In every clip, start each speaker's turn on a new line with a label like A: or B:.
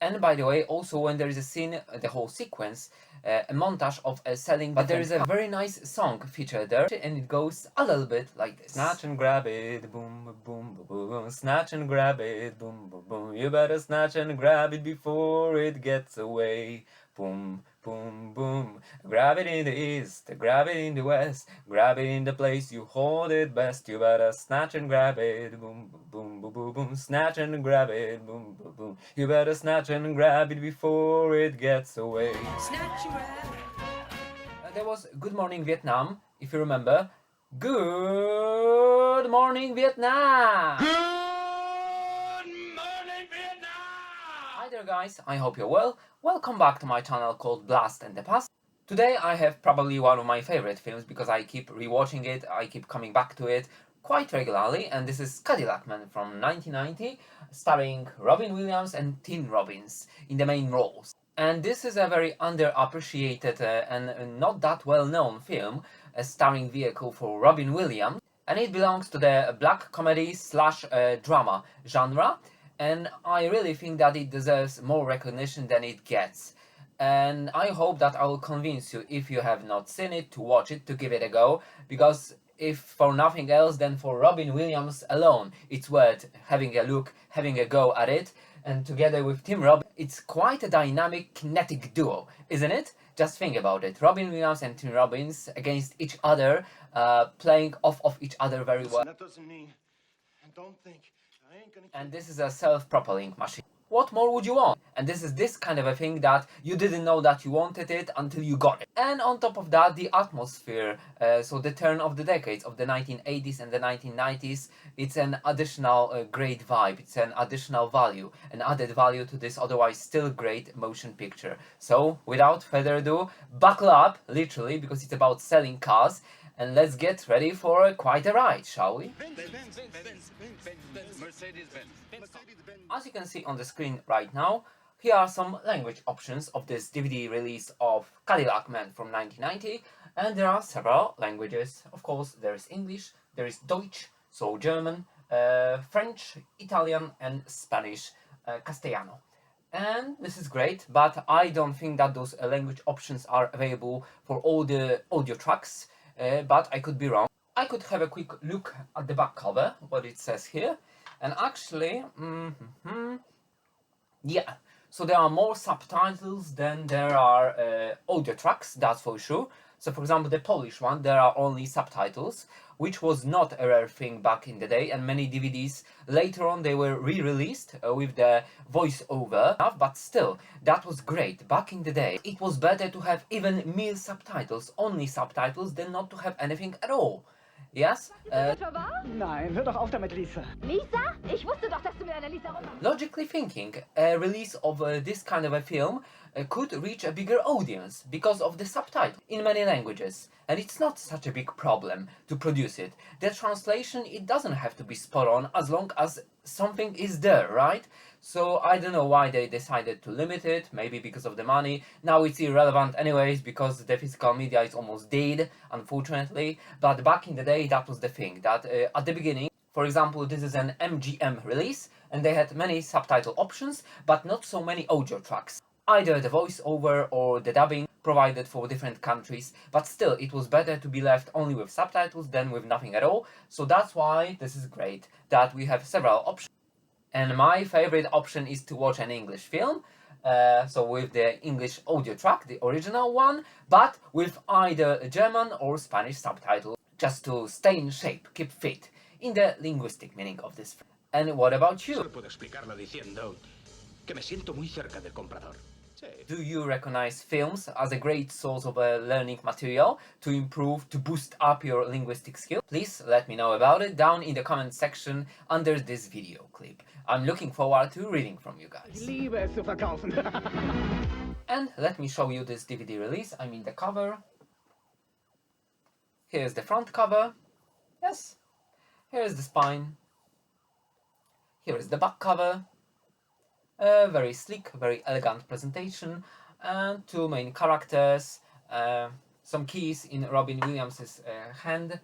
A: And by the way, also when there is a scene, the whole sequence, a montage of selling, but there is a very nice song featured there, and it goes a little bit like this. Snatch and grab it, boom, boom, boom, boom, boom. Snatch and grab it, boom, boom, boom. You better snatch and grab it before it gets away. Boom, boom, boom. Grab it in the east, grab it in the west, grab it in the place you hold it best. You better snatch and grab it, boom, boom, boom, boom, boom. Snatch and grab it, boom, boom, boom. You better snatch and grab it before it gets away. Snatch and grab it. There was Good Morning Vietnam, if you remember. Good Morning Vietnam! Hi there guys, I hope you're well. Welcome back to my channel called Blast and the Past. Today I have probably one of my favorite films because I keep rewatching it, I keep coming back to it quite regularly, and this is Cadillac Man from 1990, starring Robin Williams and Tim Robbins in the main roles. And this is a very underappreciated and not that well-known film, a starring vehicle for Robin Williams, and it belongs to the black comedy slash drama genre. And I really think that it deserves more recognition than it gets. And I hope that I will convince you, if you have not seen it, to watch it, to give it a go, because if for nothing else than for Robin Williams alone, it's worth having a look, having a go at it. And together with Tim Robbins, it's quite a dynamic, kinetic duo, isn't it? Just think about it. Robin Williams and Tim Robbins against each other, playing off of each other very well.
B: That doesn't mean I don't think I ain't gonna.
A: And this is a self-propelling machine. What more would you want? And this is this kind of a thing that you didn't know that you wanted it until you got it. And on top of that, the atmosphere, so the turn of the decades of the 1980s and the 1990s, it's an additional great vibe, it's an additional value, an added value to this otherwise still great motion picture. So without further ado, buckle up, literally, because it's about selling cars, and let's get ready for quite a ride, shall we? As you can see on the screen right now, here are some language options of this DVD release of Cadillac Man from 1990, and there are several languages. Of course, there is English, there is Deutsch, so German, French, Italian, and Spanish, Castellano. And this is great, but I don't think that those language options are available for all the audio tracks. But I could be wrong. I could have a quick look at the back cover, what it says here, and actually, yeah, so there are more subtitles than there are audio tracks, that's for sure. So for example, the Polish one, there are only subtitles, which was not a rare thing back in the day, and many DVDs later on they were re-released with the voiceover, but still, that was great. Back in the day, it was better to have even mere subtitles, only subtitles, than not to have anything at all. Yes?
C: Nein, hör doch auf damit, Lisa.
D: Lisa? Ich wusste doch, dass du mit einer Lisa rummachst.
A: Logically thinking, a release of this kind of a film could reach a bigger audience because of the subtitle in many languages, and it's not such a big problem to produce it. The translation, it doesn't have to be spot on as long as something is there, right? So I don't know why they decided to limit it, maybe because of the money. Now it's irrelevant anyways because the physical media is almost dead, unfortunately. But back in the day, that was the thing, that at the beginning, for example, this is an MGM release, and they had many subtitle options, but not so many audio tracks. Either the voiceover or the dubbing provided for different countries, but still, it was better to be left only with subtitles than with nothing at all. So that's why this is great, that we have several options. And my favorite option is to watch an English film, so with the English audio track, the original one, but with either German or Spanish subtitles, just to stay in shape, keep fit, in the linguistic meaning of this film. And what about you? Do you recognize films as a great source of learning material to improve, to boost up your linguistic skills? Please let me know about it down in the comment section under this video clip. I'm looking forward to reading from you guys.
C: Ich liebe es zu verkaufen.
A: And let me show you this DVD release, I mean the cover. Here's the front cover. Yes. Here's the spine. Here is the back cover. Very sleek, very elegant presentation, and two main characters, some keys in Robin Williams' hand,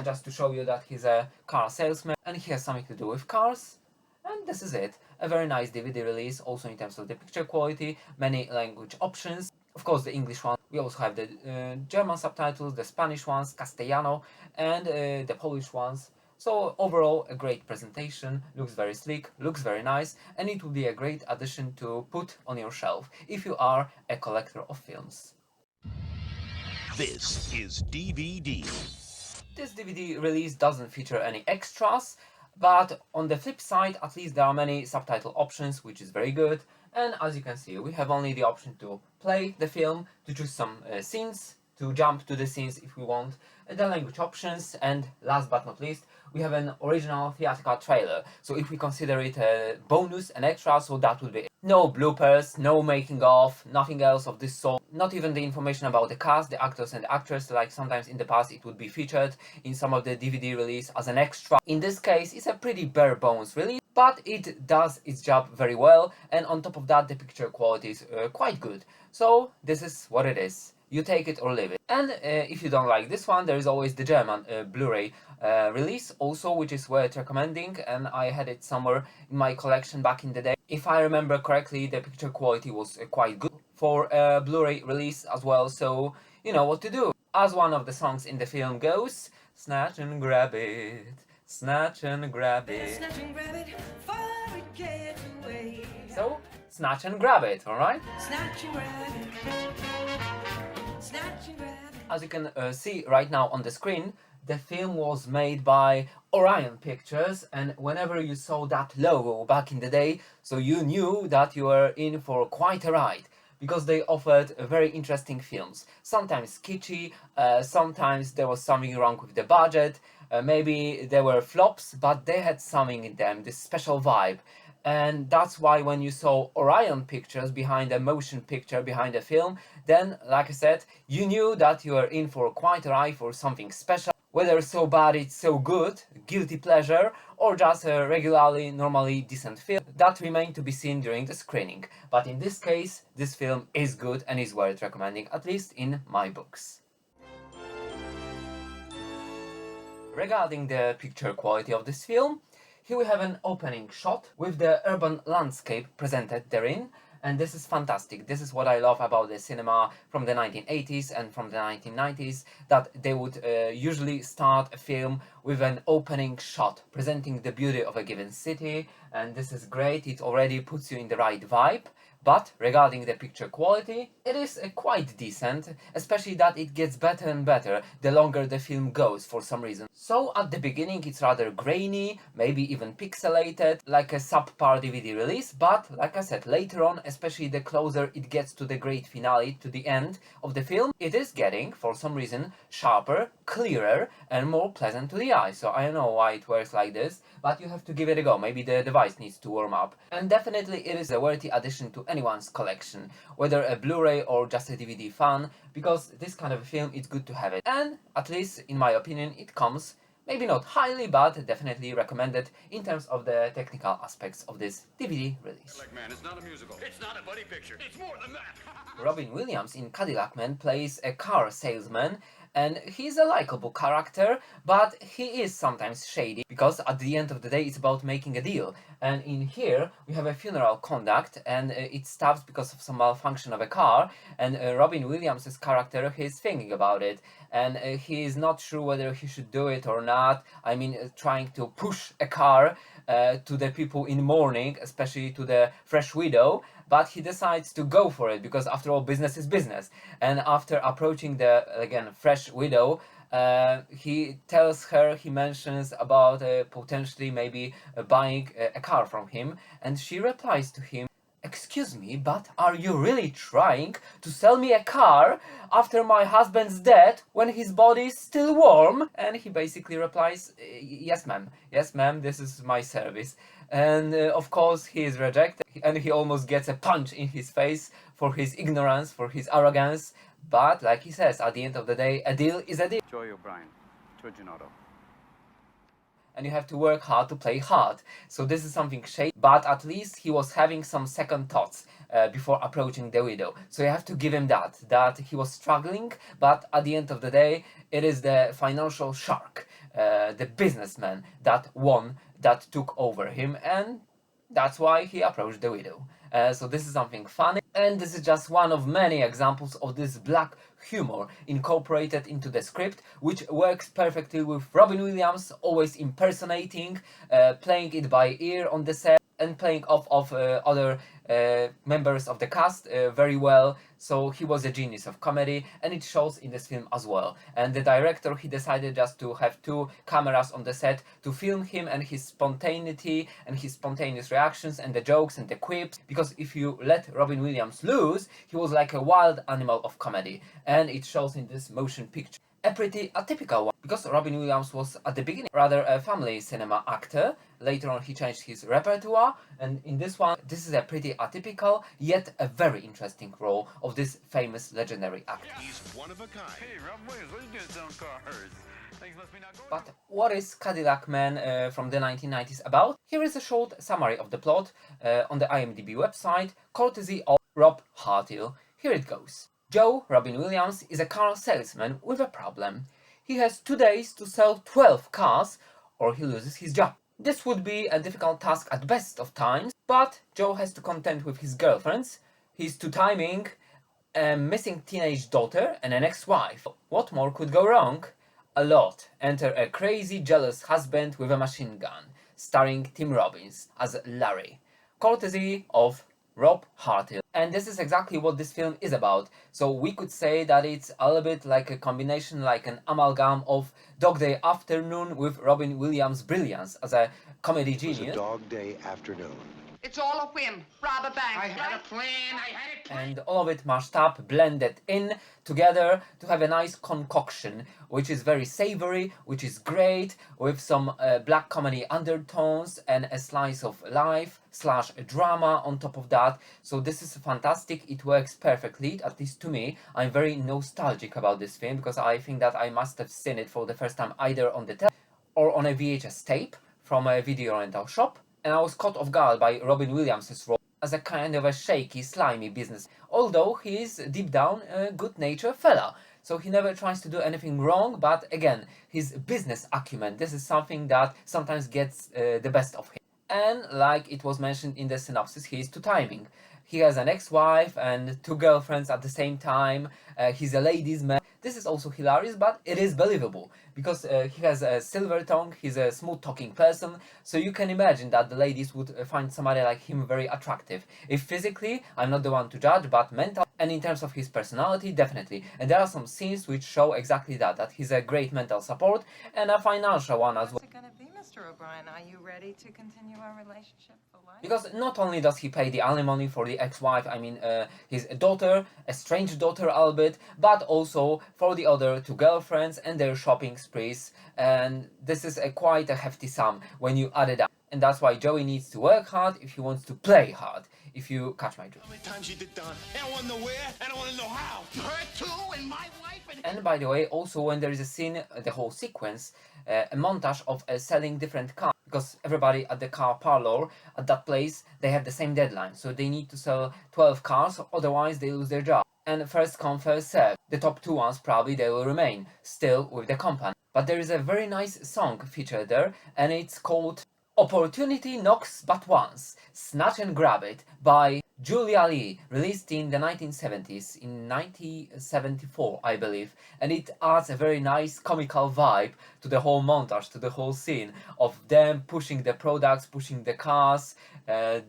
A: just to show you that he's a car salesman and he has something to do with cars, and this is it. a very nice DVD release, also in terms of the picture quality, many language options. Of course, the English one. We also have the German subtitles, the Spanish ones, Castellano, and the Polish ones. So overall, a great presentation, looks very sleek, looks very nice, and it would be a great addition to put on your shelf if you are a collector of films.
E: This is DVD.
A: This DVD release doesn't feature any extras, but on the flip side, at least there are many subtitle options, which is very good. And as you can see, we have only the option to play the film, to choose some scenes, to jump to the scenes if we want, the language options, and last but not least, we have an original theatrical trailer. So if we consider it a bonus, an extra, so that would be no bloopers, no making of, nothing else of this sort, not even the information about the cast, the actors and actresses, like sometimes in the past it would be featured in some of the DVD release as an extra. In this case, it's a pretty bare bones release, but it does its job very well, and on top of that, the picture quality is quite good. So this is what it is. You take it or leave it. And if you don't like this one, there is always the German Blu-ray release also, which is worth recommending, and I had it somewhere in my collection back in the day. If I remember correctly, the picture quality was quite good for a Blu-ray release as well, so you know what to do. As one of the songs in the film goes, snatch and grab it, snatch and grab it.
F: Snatch and grab it before it gets away.
A: So, snatch and grab it, alright?
F: Snatch and grab it. Snatch and grab it.
A: As you can see right now on the screen, the film was made by Orion Pictures, and whenever you saw that logo back in the day, so you knew that you were in for quite a ride, because they offered very interesting films. Sometimes kitschy, sometimes there was something wrong with the budget, maybe there were flops, but they had something in them, this special vibe. And that's why when you saw Orion Pictures behind a motion picture, behind a film, then, like I said, you knew that you were in for quite a ride, for something special. Whether so bad it's so good, guilty pleasure, or just a regularly, normally decent film, that remained to be seen during the screening. But in this case, this film is good and is worth recommending, at least in my books. Regarding the picture quality of this film, here we have an opening shot with the urban landscape presented therein, and this is fantastic. This is what I love about the cinema from the 1980s and from the 1990s, that they would usually start a film with an opening shot presenting the beauty of a given city, and this is great. It already puts you in the right vibe. But regarding the picture quality, it is quite decent, especially that it gets better and better the longer the film goes for some reason. So at the beginning it's rather grainy, maybe even pixelated, like a subpar DVD release, but like I said, later on, especially the closer it gets to the great finale, to the end of the film, it is getting, for some reason, sharper, clearer, and more pleasant to the eye. So I don't know why it works like this, but you have to give it a go. Maybe the device needs to warm up. And definitely it is a worthy addition to anyone's collection, whether a Blu-ray or just a DVD fan, because this kind of a film, it's good to have it. And at least in my opinion, it comes, maybe not highly, but definitely recommended in terms of the technical aspects of this DVD release.
B: Cadillac Man, it's not a musical. It's not a buddy picture. It's more than that.
A: Robin Williams in Cadillac Man plays a car salesman, and he's a likable character, but he is sometimes shady, because at the end of the day it's about making a deal. And in here we have a funeral conduct, and it stops because of some malfunction of a car, and Robin Williams' character, he's thinking about it, and he is not sure whether he should do it or not. I mean, trying to push a car to the people in mourning, especially to the fresh widow, but he decides to go for it, because after all, business is business. And after approaching the, again, fresh widow, he tells her, he mentions about potentially maybe buying a car from him, and she replies to him, "Excuse me, but are you really trying to sell me a car after my husband's death when his body is still warm?" And he basically replies, "Yes ma'am, this is my service." And of course he is rejected, and he almost gets a punch in his face for his ignorance, for his arrogance. But like he says, at the end of the day, a deal is a deal.
G: Joy O'Brien, Torginato.
A: And you have to work hard to play hard. So this is something shady, but at least he was having some second thoughts before approaching the widow. So you have to give him that he was struggling, but at the end of the day, it is the financial shark, the businessman that won, that took over him, and That's why he approached the widow. So this is something funny, and this is just one of many examples of this black humor incorporated into the script, which works perfectly with Robin Williams always impersonating, playing it by ear on the set, and playing off of other members of the cast very well. So he was a genius of comedy, and it shows in this film as well. And the director, he decided just to have 2 cameras on the set to film him and his spontaneity and his spontaneous reactions and the jokes and the quips, because if you let Robin Williams loose, he was like a wild animal of comedy, and it shows in this motion picture. A pretty atypical one, because Robin Williams was at the beginning rather a family cinema actor. Later on he changed his repertoire, and in this one, this is a pretty atypical, yet a very interesting role of this famous legendary actor.
B: He's one of a kind. Hey, Robin Williams, what are you doing selling cars? Things must be not going.
A: But what is Cadillac Man from the 1990s about? Here is a short summary of the plot on the IMDb website, courtesy of Rob Hartill. Here it goes. Joe, Robin Williams, is a car salesman with a problem. He has 2 days to sell 12 cars or he loses his job. This would be a difficult task at best of times, but Joe has to contend with his girlfriends, his 2 timing, a missing teenage daughter and an ex-wife. What more could go wrong? A lot. Enter a crazy, jealous husband with a machine gun, starring Tim Robbins as Larry, courtesy of Rob Hartill. And this is exactly what this film is about. So we could say that it's a little bit like a combination, like an amalgam of Dog Day Afternoon with Robin Williams' brilliance as a comedy
E: It was
A: genius.
E: a dog day afternoon.
H: It's all a whim. Rob a bank.
B: I had a plan. I had it.
A: And all of it mashed up, blended in together to have a nice concoction, which is very savory, which is great, with some black comedy undertones and a slice of life / drama on top of that. So this is fantastic. It works perfectly, at least to me. I'm very nostalgic about this film because I think that I must have seen it for the first time either on the television or on a VHS tape from a video rental shop. And I was caught off guard by Robin Williams' role as a kind of a shaky, slimy business. Although he is deep down a good-natured fella, so he never tries to do anything wrong. But again, his business acumen, this is something that sometimes gets the best of him. And like it was mentioned in the synopsis, he is 2 timing. He has an ex-wife and 2 girlfriends at the same time. He's a ladies' man. This is also hilarious, but it is believable because he has a silver tongue, he's a smooth-talking person, so you can imagine that the ladies would find somebody like him very attractive. If physically, I'm not the one to judge, but mental and in terms of his personality, definitely. And there are some scenes which show exactly that he's a great mental support and a financial one as well.
F: What's it gonna be, Mr. O'Brien? Are you ready to continue our relationship for life?
A: Because not only does he pay the alimony for the ex-wife, I mean his daughter, a strange daughter albeit, but also for the other 2 girlfriends and their shopping sprees, and this is quite a hefty sum when you add it up. And that's why Joey needs to work hard if he wants to play hard, if you catch my drift.
B: How many times you did done? I don't want to know where. I don't want to know how. Her too, and my wife.
A: And by the way, also when there is a scene, the whole sequence, a montage of selling different cars, because everybody at the car parlor at that place, they have the same deadline, so they need to sell 12 cars, otherwise they lose their job. And first come, first serve. The top 2 ones probably they will remain still with the company. But there is a very nice song featured there, and it's called Opportunity Knocks But Once, Snatch and Grab It by Julia Lee, released in the 1970s, in 1974 I believe, and it adds a very nice comical vibe to the whole montage, to the whole scene of them pushing the products, pushing the cars,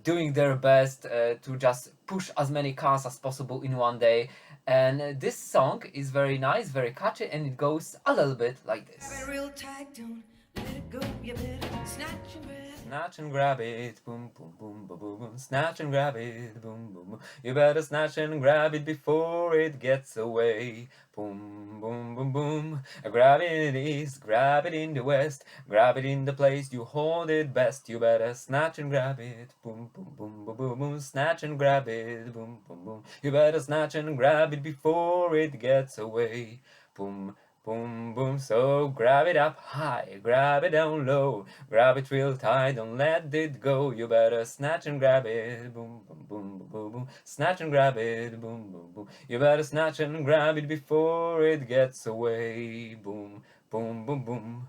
A: doing their best to just push as many cars as possible in one day. And this song is very nice, very catchy, and it goes a little bit like this.
F: Have it real tight, don't let it go. You better snatch and grab it.
A: Snatch and grab it, boom, boom, boom, boom, boom, boom. Snatch and grab it, boom, boom, boom. You better snatch and grab it before it gets away. Boom, boom, boom, boom. Grab it in the east, grab it in the west, grab it in the place you hold it best. You better snatch and grab it, boom, boom, boom, boom, boom, boom. Snatch and grab it, boom, boom, boom. You better snatch and grab it before it gets away. Boom. Boom, boom, so grab it up high, grab it down low, grab it real tight, don't let it go. You better snatch and grab it, boom, boom, boom, boom, boom, boom. Snatch and grab it, boom, boom, boom. You better snatch and grab it before it gets away. Boom, boom, boom, boom.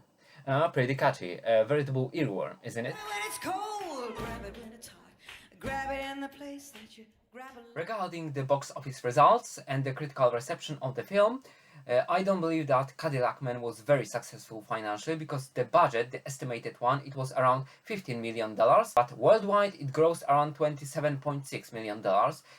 A: Pretty catchy, a veritable earworm, isn't it?
F: When it's cold, grab it when it's hot.
A: Regarding the box office results and the critical reception of the film, I don't believe that Cadillac Man was very successful financially because the budget, the estimated one, it was around $15 million, but worldwide it grossed around $27.6 million.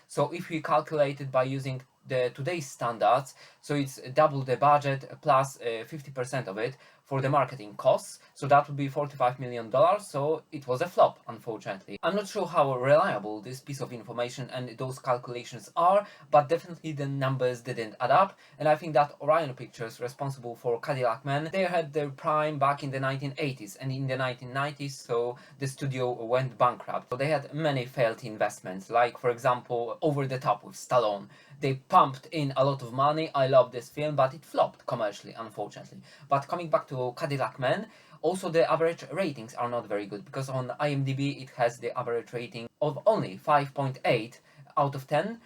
A: So if we calculate it by using the today's standards, so it's double the budget plus 50% of it for the marketing costs, so that would be $45 million, so it was a flop, unfortunately. I'm not sure how reliable this piece of information and those calculations are, but definitely the numbers didn't add up, and I think that Orion Pictures, responsible for Cadillac Man, they had their prime back in the 1980s, and in the 1990s, so the studio went bankrupt. So they had many failed investments, like for example, Over the Top with Stallone. They pumped in a lot of money. I love this film, but it flopped commercially, unfortunately. But coming back to Cadillac Man, also the average ratings are not very good, because on IMDb it has the average rating of only 5.8 out of 10.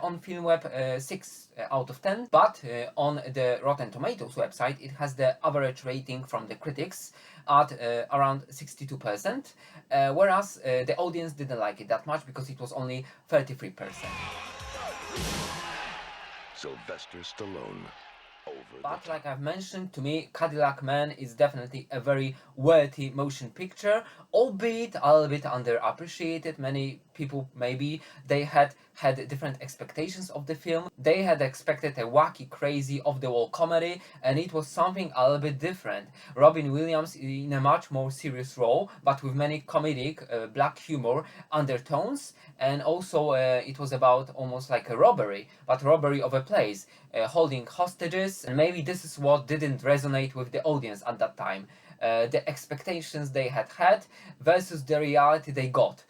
A: On FilmWeb 6 out of 10, but on the Rotten Tomatoes website it has the average rating from the critics at around 62%, whereas the audience didn't like it that much because it was only 33%.
E: Sylvester Stallone.
A: But like I've mentioned, to me Cadillac Man is definitely a very worthy motion picture, albeit a little bit underappreciated. Many people, maybe they had different expectations of the film. They had expected a wacky, crazy, off-the-wall comedy, and it was something a little bit different. Robin Williams in a much more serious role, but with many comedic, black humor undertones, and also it was about almost like a robbery, but robbery of a place, holding hostages, and maybe this is what didn't resonate with the audience at that time. The expectations they had versus the reality they got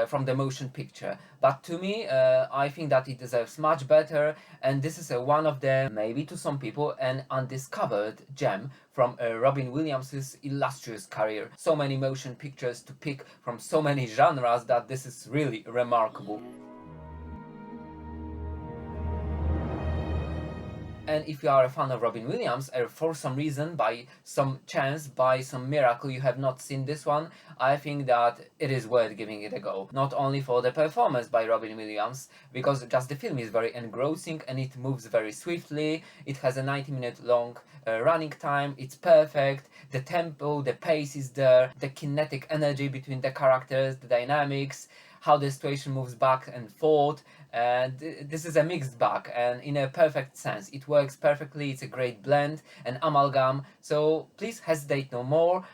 A: from the motion picture. But to me, I think that it deserves much better, and this is one of the, maybe to some people, an undiscovered gem from Robin Williams' illustrious career. So many motion pictures to pick from so many genres that this is really remarkable. And if you are a fan of Robin Williams, and for some reason, by some chance, by some miracle, you have not seen this one, I think that it is worth giving it a go. Not only for the performance by Robin Williams, because just the film is very engrossing and it moves very swiftly, it has a 90-minute long running time, it's perfect, the tempo, the pace is there, the kinetic energy between the characters, the dynamics, how the situation moves back and forth, and this is a mixed bag, and in a perfect sense. It works perfectly, it's a great blend, an amalgam, so please hesitate no more,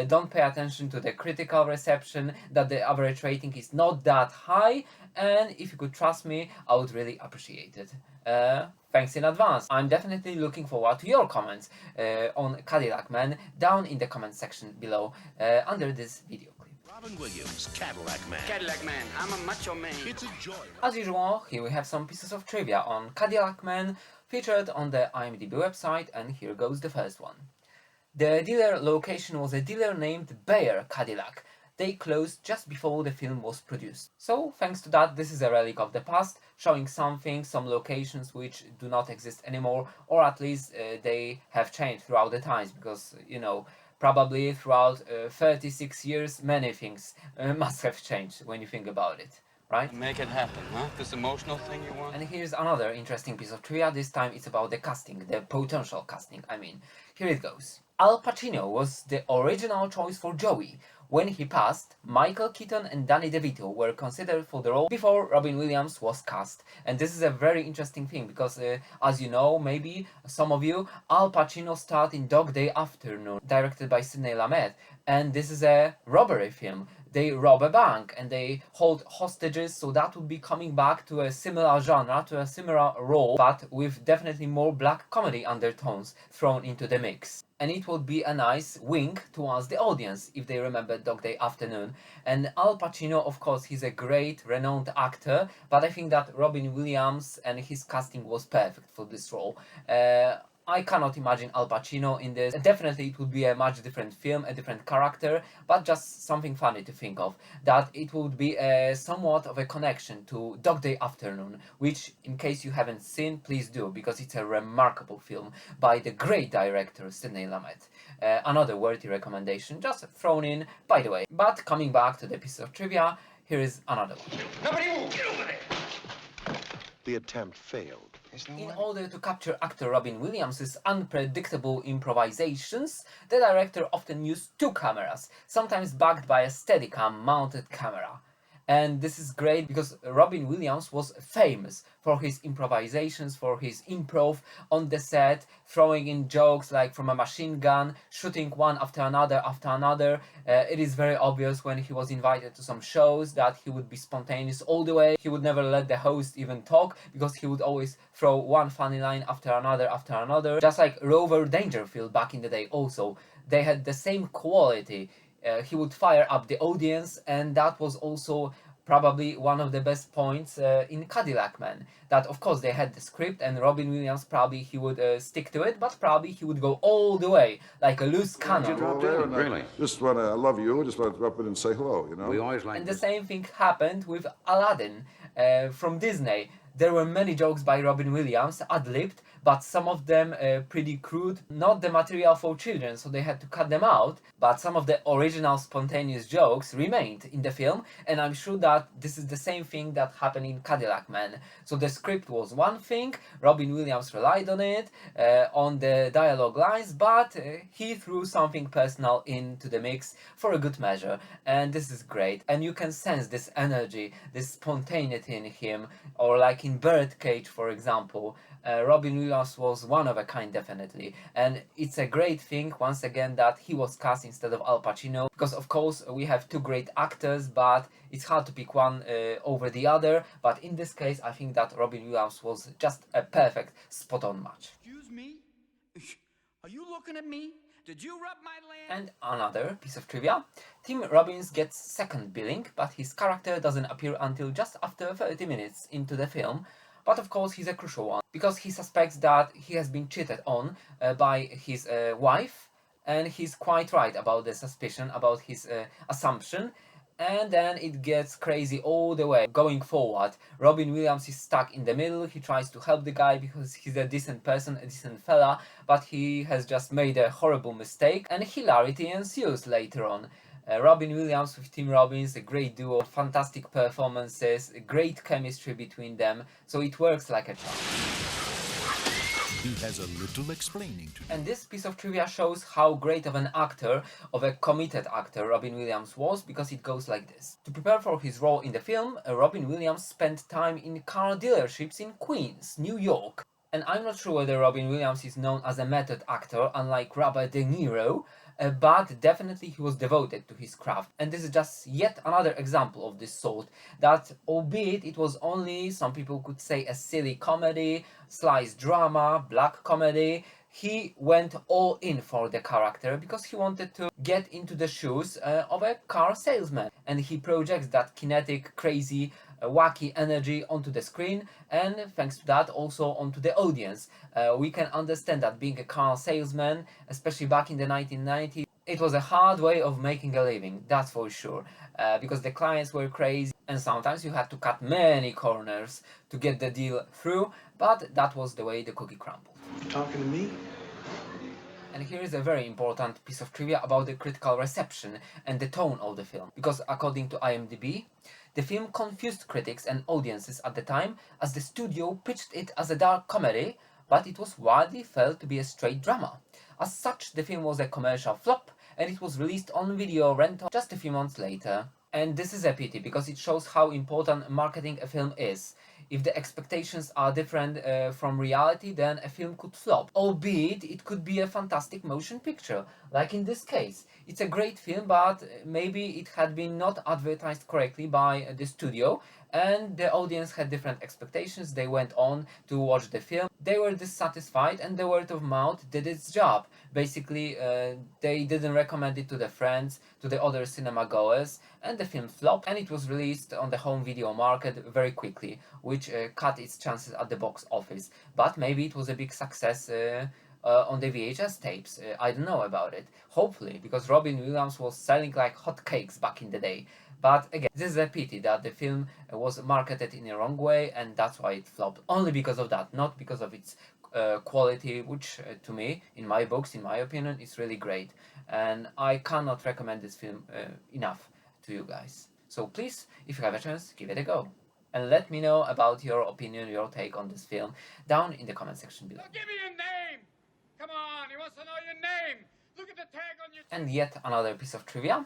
A: don't pay attention to the critical reception, that the average rating is not that high, and if you could trust me, I would really appreciate it. Thanks in advance. I'm definitely looking forward to your comments on Cadillac Man down in the comment section below under this video clip.
E: Robin Williams, Cadillac Man.
I: Cadillac Man, I'm a macho man.
E: It's a joy.
A: As usual, here we have some pieces of trivia on Cadillac Man featured on the IMDb website, and here goes the first one. The dealer location was a dealer named Bayer Cadillac. They closed just before the film was produced. So, thanks to that, this is a relic of the past, showing something, some locations which do not exist anymore, or at least they have changed throughout the times, because, you know, probably throughout 36 years, many things must have changed when you think about it, right?
I: Make it happen, huh? This emotional thing you want?
A: And here's another interesting piece of trivia. This time it's about the casting, the potential casting, I mean. Here it goes. Al Pacino was the original choice for Joey. When he passed, Michael Keaton and Danny DeVito were considered for the role before Robin Williams was cast. And this is a very interesting thing because, as you know, maybe some of you, Al Pacino starred in Dog Day Afternoon, directed by Sidney Lumet. And this is a robbery film. They rob a bank and they hold hostages, so that would be coming back to a similar genre, to a similar role, but with definitely more black comedy undertones thrown into the mix. And it would be a nice wink towards the audience if they remember Dog Day Afternoon. And Al Pacino, of course, he's a great, renowned actor, but I think that Robin Williams and his casting was perfect for this role. I cannot imagine Al Pacino in this. Definitely it would be a much different film, a different character, but just something funny to think of. That it would be somewhat of a connection to Dog Day Afternoon, which, in case you haven't seen, please do, because it's a remarkable film by the great director Sidney Lumet. Another worthy recommendation, just thrown in by the way. But coming back to the piece of trivia, Here is another one.
B: Nobody move! Get over there!
E: The attempt failed.
A: In order to capture actor Robin Williams' unpredictable improvisations, the director often used two cameras, sometimes backed by a Steadicam mounted camera. And this is great because Robin Williams was famous for his improvisations, for his improv on the set, throwing in jokes like from a machine gun, shooting one after another after another. It is very obvious when he was invited to some shows that he would be spontaneous all the way. He would never let the host even talk because he would always throw one funny line after another. Just like Rover Dangerfield back in the day also. They had the same quality. He would fire up the audience, and that was also probably one of the best points in Cadillac Man. That of course they had the script, and Robin Williams probably he would stick to it, but probably he would go all the way like a loose cannon.
B: Really?
J: Just want to, I love you, just want to drop in and say hello, you know?
B: We always like
A: And the same thing happened with Aladdin from Disney. There were many jokes by Robin Williams, ad-libbed, but some of them pretty crude, not the material for children, so they had to cut them out. But some of the original spontaneous jokes remained in the film, and I'm sure that this is the same thing that happened in Cadillac Man. So the script was one thing, Robin Williams relied on it, on the dialogue lines, but he threw something personal into the mix for a good measure, and this is great. And you can sense this energy, this spontaneity in him, or like in Birdcage, for example. Robin Williams was one of a kind, definitely, and it's a great thing once again that he was cast instead of Al Pacino, because of course we have two great actors, but it's hard to pick one over the other. But in this case, I think that Robin Williams was just a perfect, spot-on match.
B: Excuse me? Are you looking at me? Did you rub my land?
A: And another piece of trivia, Tim Robbins gets second billing, but his character doesn't appear until just after 30 minutes into the film. But of course he's a crucial one, because he suspects that he has been cheated on by his wife, and he's quite right about the suspicion, about his assumption. And then it gets crazy all the way going forward. Robin Williams is stuck in the middle. He tries to help the guy because he's a decent person, a decent fella, but he has just made a horrible mistake, and hilarity ensues later on. Robin Williams with Tim Robbins, a great duo, fantastic performances, great chemistry between them, so it works like a charm.
K: He has a little explaining to do.
A: And this piece of trivia shows how great of an actor, of a committed actor Robin Williams was, because it goes like this. To prepare for his role in the film, Robin Williams spent time in car dealerships in Queens, New York. And I'm not sure whether Robin Williams is known as a method actor, unlike Robert De Niro, but definitely he was devoted to his craft. And this is just yet another example of this sort, that albeit it was only, some people could say, a silly comedy, slice drama, black comedy, he went all in for the character because he wanted to get into the shoes of a car salesman. And he projects that kinetic, crazy, wacky energy onto the screen, and thanks to that also onto the audience. We can understand that being a car salesman, especially back in the 1990s, it was a hard way of making a living, that's for sure, because the clients were crazy and sometimes you had to cut many corners to get the deal through, but that was the way the cookie crumbled.
E: Talking to me?
A: And here is a very important piece of trivia about the critical reception and the tone of the film, because according to IMDb, the film confused critics and audiences at the time, as the studio pitched it as a dark comedy, but it was widely felt to be a straight drama. As such, the film was a commercial flop, and it was released on video rental just a few months later. And this is a pity, because it shows how important marketing a film is. If the expectations are different from reality, then a film could flop. Albeit, it could be a fantastic motion picture, like in this case. It's a great film, but maybe it had been not advertised correctly by the studio, and the audience had different expectations. They went on to watch the film, they were dissatisfied, and the word of mouth did its job. Basically, they didn't recommend it to their friends, to the other cinema goers, and the film flopped, and it was released on the home video market very quickly, which cut its chances at the box office. But maybe it was a big success on the VHS tapes. I don't know about it. Hopefully, because Robin Williams was selling like hotcakes back in the day. But again, this is a pity that the film was marketed in the wrong way, and that's why it flopped. Only because of that, not because of its quality, which to me, in my books, in my opinion, is really great. And I cannot recommend this film enough to you guys. So please, if you have a chance, give it a go. And let me know about your opinion, your take on this film down in the comment section below.
B: Give me your name! Come on, he wants to know your name! Look at the tag on your...
A: And yet another piece of trivia.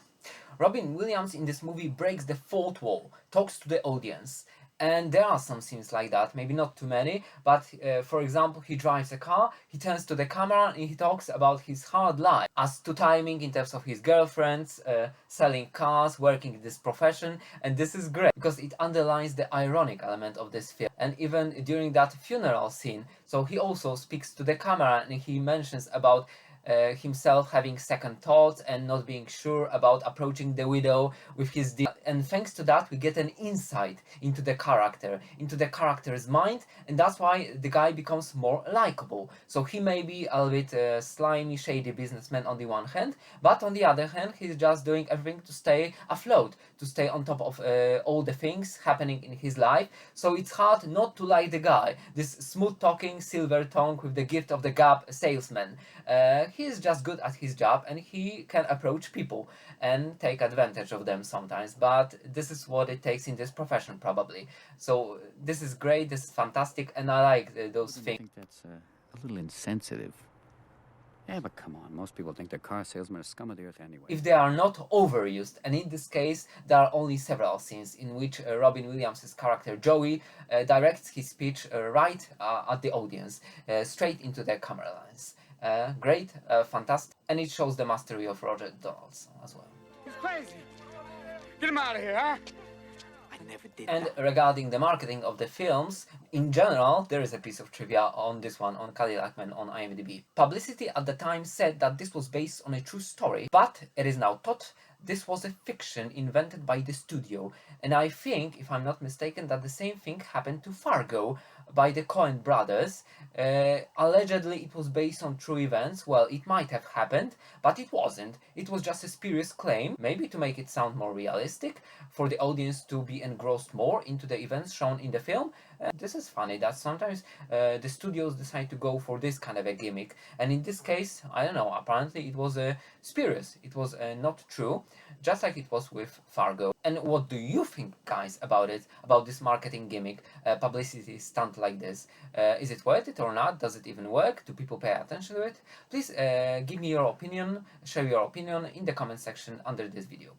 A: Robin Williams in this movie breaks the fourth wall, talks to the audience. And there are some scenes like that, maybe not too many, but for example, he drives a car, he turns to the camera and he talks about his hard life as to timing in terms of his girlfriends, selling cars, working in this profession, and this is great because it underlines the ironic element of this film. And even during that funeral scene, so he also speaks to the camera and he mentions about himself having second thoughts and not being sure about approaching the widow with his deal. And thanks to that we get an insight into the character, into the character's mind, and that's why the guy becomes more likable. So he may be a little bit slimy, shady businessman on the one hand, but on the other hand he's just doing everything to stay afloat, to stay on top of all the things happening in his life. So it's hard not to like the guy, this smooth talking, silver tongue with the gift of the gab salesman. He's just good at his job and he can approach people and take advantage of them sometimes, but this is what it takes in this profession probably. So this is great, this is fantastic, and I like those
G: I
A: things.
G: think that's a little insensitive. Yeah, but come on, most people think the car salesmen are scum of the earth anyway.
A: If they are not overused, and in this case there are only several scenes in which Robin Williams' character Joey directs his speech right at the audience, straight into the camera lens. Great, fantastic, and it shows the mastery of Roger Donaldson as well.
B: He's crazy! Get him out of here, huh?
G: I never did
A: And
G: that.
A: regarding the marketing of the films, in general, there is a piece of trivia on this one, on Cadillac Man on IMDb. Publicity at the time said that this was based on a true story, but it is now thought this was a fiction invented by the studio. And I think, if I'm not mistaken, that the same thing happened to Fargo by the Coen brothers. Allegedly it was based on true events. Well, it might have happened, but it wasn't. It was just a spurious claim, maybe to make it sound more realistic, for the audience to be engrossed more into the events shown in the film. This is funny that sometimes the studios decide to go for this kind of a gimmick, and in this case, I don't know, apparently it was spurious, it was not true, just like it was with Fargo. And what do you think, guys, about it, about this marketing gimmick, publicity stunt like this? Is it worth it or not? Does it even work? Do people pay attention to it? Please give me your opinion, share your opinion in the comment section under this video.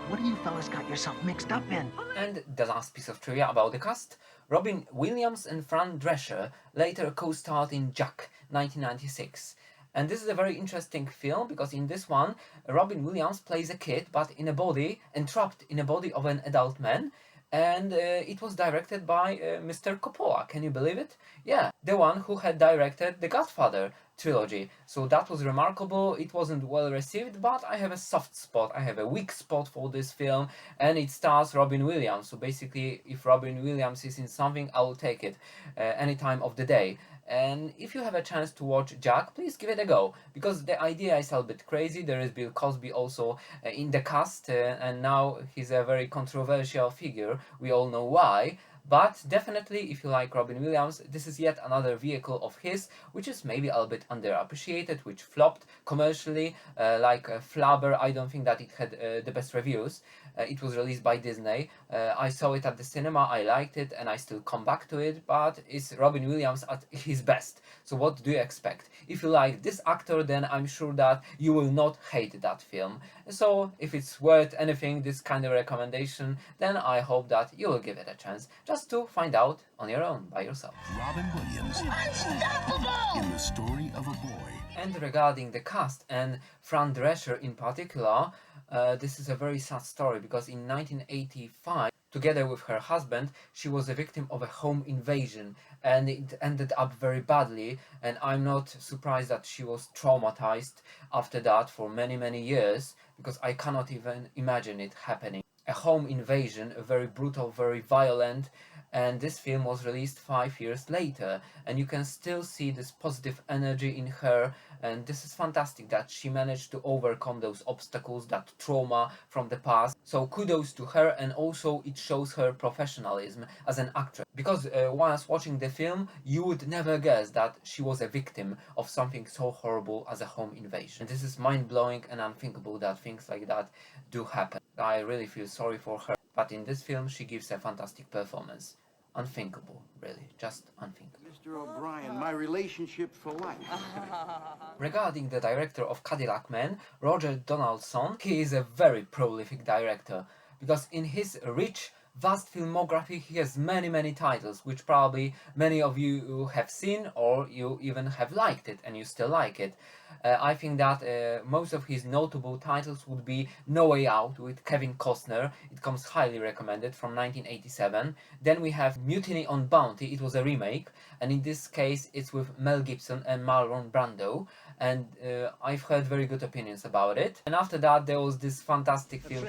C: What do you fellas got yourself mixed up in?
A: And the last piece of trivia about the cast: Robin Williams and Fran Drescher later co-starred in Jack, 1996. And this is a very interesting film because in this one, Robin Williams plays a kid, but in a body, entrapped in a body of an adult man. And it was directed by Mr. Coppola, can you believe it? Yeah, the one who had directed the Godfather trilogy. So that was remarkable. It wasn't well received, but I have a soft spot, I have a weak spot for this film, and it stars Robin Williams. So basically, if Robin Williams is in something, I will take it any time of the day. And if you have a chance to watch Jack, please give it a go, because the idea is a little bit crazy. There is Bill Cosby also in the cast, and now he's a very controversial figure. We all know why. But definitely, if you like Robin Williams, this is yet another vehicle of his, which is maybe a little bit underappreciated, which flopped commercially, like Flubber. I don't think that it had the best reviews. It was released by Disney. I saw it at the cinema, I liked it, and I still come back to it, but it's Robin Williams at his best. So what do you expect? If you like this actor, then I'm sure that you will not hate that film. So if it's worth anything, this kind of recommendation, then I hope that you will give it a chance, just to find out on your own, by yourself.
K: Robin Williams. Unstoppable! In the story of a boy.
A: And regarding the cast, and Fran Drescher in particular, this is a very sad story, because in 1985, together with her husband, she was a victim of a home invasion, and it ended up very badly, and I'm not surprised that she was traumatized after that for many, many years, because I cannot even imagine it happening. A home invasion, very brutal, very violent, and this film was released 5 years later, and you can still see this positive energy in her, and this is fantastic that she managed to overcome those obstacles, that trauma from the past. So kudos to her, and also it shows her professionalism as an actress, because once watching the film you would never guess that she was a victim of something so horrible as a home invasion. And this is mind-blowing and unthinkable that things like that do happen. I really feel sorry for her, but in this film she gives a fantastic performance. Unthinkable, really, just unthinkable.
E: Mr. O'Brien, my relationship for life.
A: Regarding the director of Cadillac Man, Roger Donaldson, he is a very prolific director, because in his rich, vast filmography he has many titles, which probably many of you have seen, or you even have liked it and you still like it. I think that most of his notable titles would be No Way Out with Kevin Costner. It comes highly recommended, from 1987. Then we have Mutiny on Bounty. It was a remake, and in this case it's with Mel Gibson and Marlon Brando, and I've heard very good opinions about it. And after that there was this fantastic film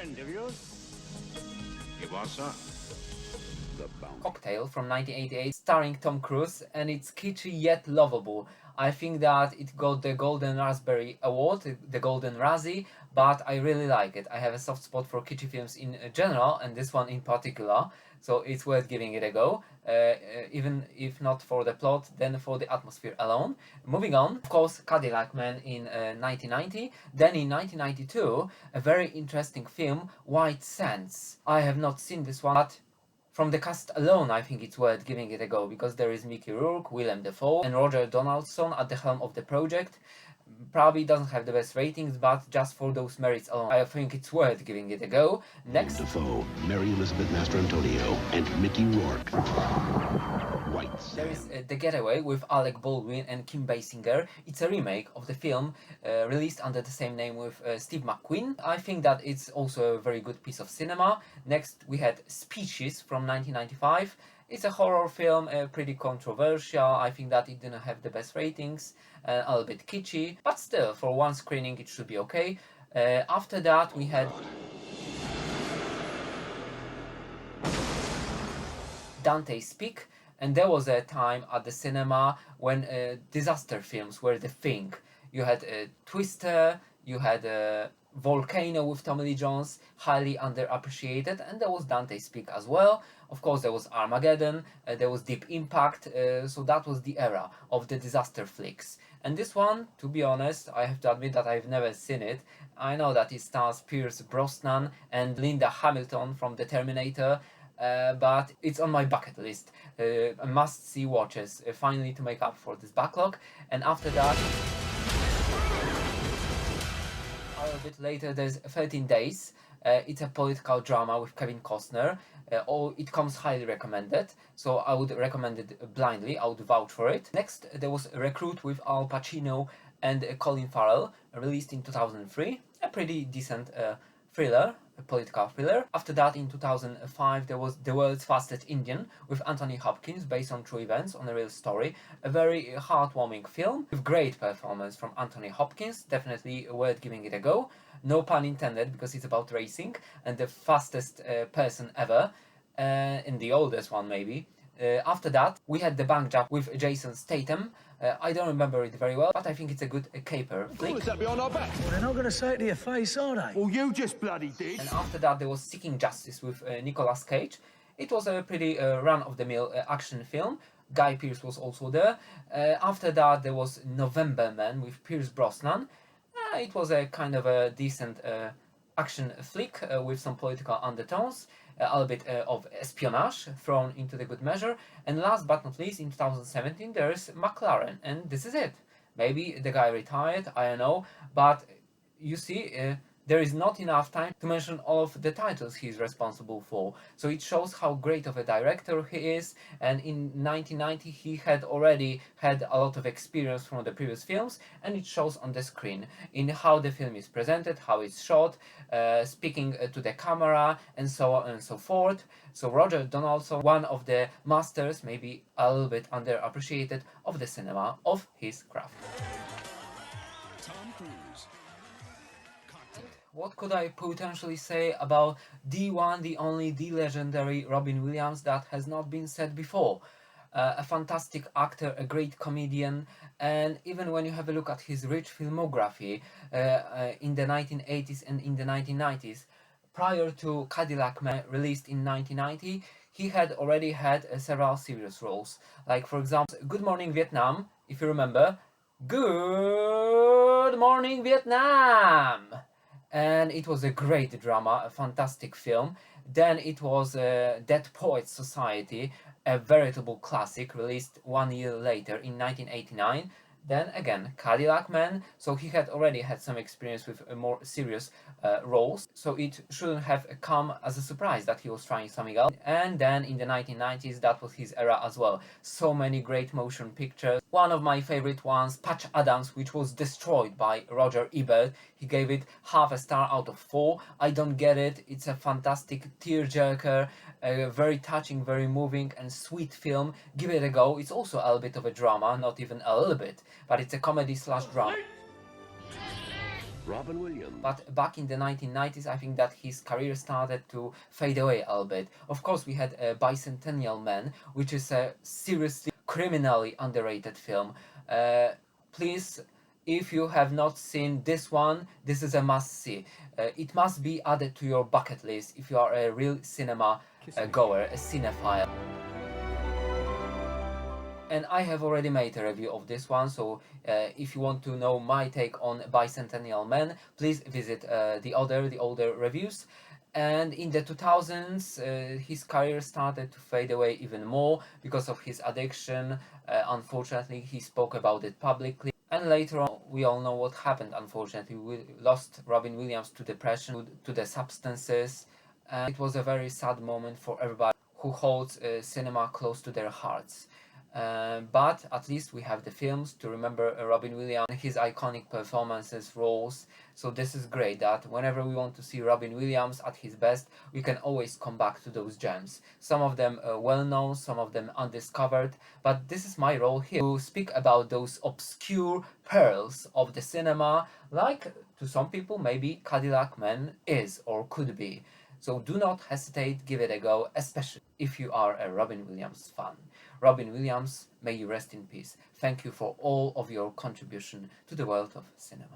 A: Cocktail from 1988, starring Tom Cruise, and it's kitschy yet lovable. I think that it got the Golden Raspberry Award, the Golden Razzie, but I really like it. I have a soft spot for kitschy films in general, and this one in particular, so it's worth giving it a go, even if not for the plot, then for the atmosphere alone. Moving on, of course, Cadillac Man in 1990, then in 1992, a very interesting film, White Sands. I have not seen this one, but from the cast alone, I think it's worth giving it a go, because there is Mickey Rourke, Willem Dafoe, and Roger Donaldson at the helm of the project. Probably doesn't have the best ratings, but just for those merits alone, I think it's worth giving it a go. Next,
L: Dafoe, Mary Elizabeth Mastrantonio, and Mickey Rourke. White Sands.
A: There is The Getaway with Alec Baldwin and Kim Basinger. It's a remake of the film released under the same name with Steve McQueen. I think that it's also a very good piece of cinema. Next we had Species from 1995. It's a horror film, pretty controversial. I think that it didn't have the best ratings, a little bit kitschy, but still, for one screening it should be okay. After that we had Dante's Peak, and there was a time at the cinema when disaster films were the thing. You had Twister, you had Volcano with Tommy Lee Jones, highly underappreciated, and there was Dante's Peak as well. Of course there was Armageddon, there was Deep Impact, so that was the era of the disaster flicks. And this one, to be honest, I have to admit that I've never seen it. I know that it stars Pierce Brosnan and Linda Hamilton from The Terminator, but it's on my bucket list. A must-see watches, finally, to make up for this backlog. And after that, a little bit later, there's 13 Days. It's a political drama with Kevin Costner. It comes highly recommended, so I would recommend it blindly. I would vouch for it. Next, there was Recruit with Al Pacino and Colin Farrell, released in 2003. A pretty decent thriller, a political thriller. After that, in 2005, there was The World's Fastest Indian with Anthony Hopkins, based on true events, on a real story. A very heartwarming film with great performance from Anthony Hopkins. Definitely worth giving it a go. No pun intended, because it's about racing and the fastest person ever, and the oldest one maybe. After that, we had The Bank Job with Jason Statham. I don't remember it very well, but I think it's a good caper flick.
E: Is that behind our back?
C: Well, they're not going to say it to your face, are they?
E: Well, you just bloody did.
A: And after that, there was Seeking Justice with Nicolas Cage. It was a pretty run-of-the-mill action film. Guy Pearce was also there. After that, there was November Man with Pierce Brosnan. It was a kind of a decent action flick with some political undertones, a little bit of espionage thrown into the good measure. And last but not least, in 2017, there's McLaren, and this is it. Maybe the guy retired, I don't know, but you see, there is not enough time to mention all of the titles he's responsible for. So it shows how great of a director he is, and in 1990 he had already had a lot of experience from the previous films, and it shows on the screen in how the film is presented, how it's shot, speaking to the camera, and so on and so forth. So Roger Donaldson, one of the masters, maybe a little bit underappreciated, of the cinema, of his craft.
K: Tom Cruise.
A: What could I potentially say about the one, the only, the legendary Robin Williams that has not been said before? A fantastic actor, a great comedian, and even when you have a look at his rich filmography in the 1980s and in the 1990s, prior to Cadillac Man, released in 1990, he had already had several serious roles. Like, for example, Good Morning Vietnam, if you remember. Good Morning Vietnam! And it was a great drama, a fantastic film. Then it was Dead Poets Society, a veritable classic, released 1 year later in 1989. Then again, Cadillac Man, so he had already had some experience with more serious roles, so it shouldn't have come as a surprise that he was trying something else. And then in the 1990s, that was his era as well. So many great motion pictures. One of my favorite ones, Patch Adams, which was destroyed by Roger Ebert. He gave it half a star out of 4. I don't get it. It's a fantastic tearjerker, a very touching, very moving and sweet film. Give it a go. It's also a little bit of a drama, not even a little bit, but it's a comedy slash drama.
L: Robin Williams.
A: But back in the 1990s, I think that his career started to fade away a little bit. Of course, we had Bicentennial Man, which is a seriously criminally underrated film. Please, if you have not seen this one, this is a must-see. It must be added to your bucket list if you are a real cinema goer, a cinephile. And I have already made a review of this one, so if you want to know my take on Bicentennial Man, please visit the older reviews. And in the 2000s, his career started to fade away even more because of his addiction. Unfortunately, he spoke about it publicly. And later on, we all know what happened, unfortunately. We lost Robin Williams to depression, to the substances. It was a very sad moment for everybody who holds cinema close to their hearts. But at least we have the films to remember Robin Williams, his iconic performances, roles. So this is great that whenever we want to see Robin Williams at his best, we can always come back to those gems. Some of them well known, some of them undiscovered, but this is my role here to speak about those obscure pearls of the cinema, like to some people maybe Cadillac Man is or could be. So do not hesitate, give it a go, especially if you are a Robin Williams fan. Robin Williams, may you rest in peace. Thank you for all of your contribution to the world of cinema.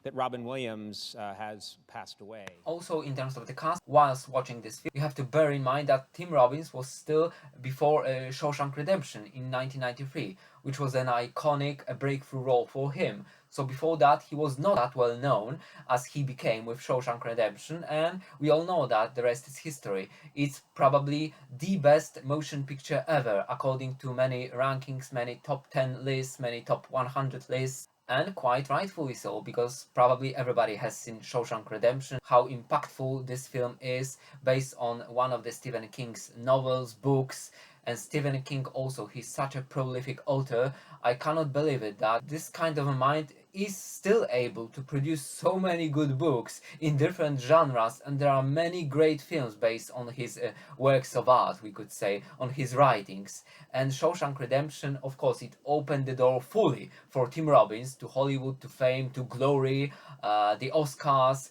M: That Robin Williams has passed away.
A: Also, in terms of the cast, whilst watching this film, you have to bear in mind that Tim Robbins was still before Shawshank Redemption in 1993, which was an iconic, a breakthrough role for him. So before that, he was not that well known as he became with Shawshank Redemption, and we all know that the rest is history. It's probably the best motion picture ever, according to many rankings, many top 10 lists, many top 100 lists. And quite rightfully so, because probably everybody has seen Shawshank Redemption, how impactful this film is, based on one of the Stephen King's novels, books. And Stephen King also, he's such a prolific author. I cannot believe it that this kind of a mind is still able to produce so many good books in different genres, and there are many great films based on his works of art, we could say, on his writings. And Shawshank Redemption, of course, it opened the door fully for Tim Robbins to Hollywood, to fame, to glory, the Oscars,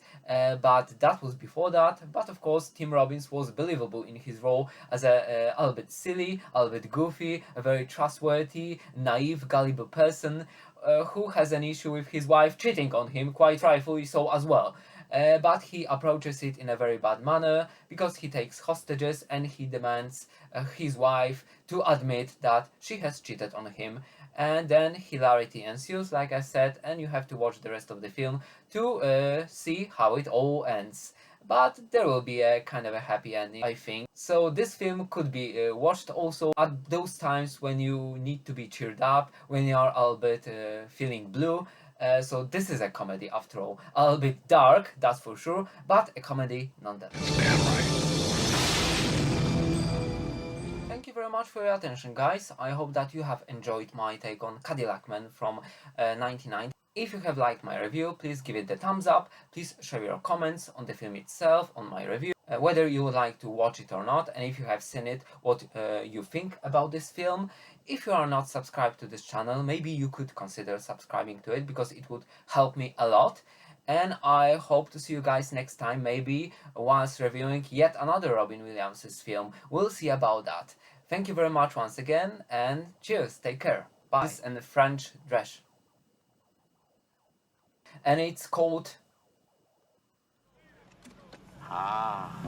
A: but that was before that. But of course, Tim Robbins was believable in his role as a little bit silly, a little bit goofy, a very trustworthy, naive, gullible person who has an issue with his wife cheating on him, quite rightfully so as well. But he approaches it in a very bad manner because he takes hostages and he demands his wife to admit that she has cheated on him. And then hilarity ensues, like I said, and you have to watch the rest of the film to see how it all ends. But there will be a kind of a happy ending, I think. So this film could be watched also at those times when you need to be cheered up, when you are a little bit feeling blue. So this is a comedy after all. A little bit dark, that's for sure, but a comedy nonetheless. Thank you very much for your attention, guys. I hope that you have enjoyed my take on Cadillac Man from 1990. If you have liked my review, please give it the thumbs up. Please share your comments on the film itself, on my review, whether you would like to watch it or not, and if you have seen it, what you think about this film. If you are not subscribed to this channel, maybe you could consider subscribing to it, because it would help me a lot. and I hope to see you guys next time, maybe once reviewing yet another Robin Williams' film. We'll see about that. Thank you very much once again, and cheers, take care, bye. This is a French dress. And it's called...
I: Ah.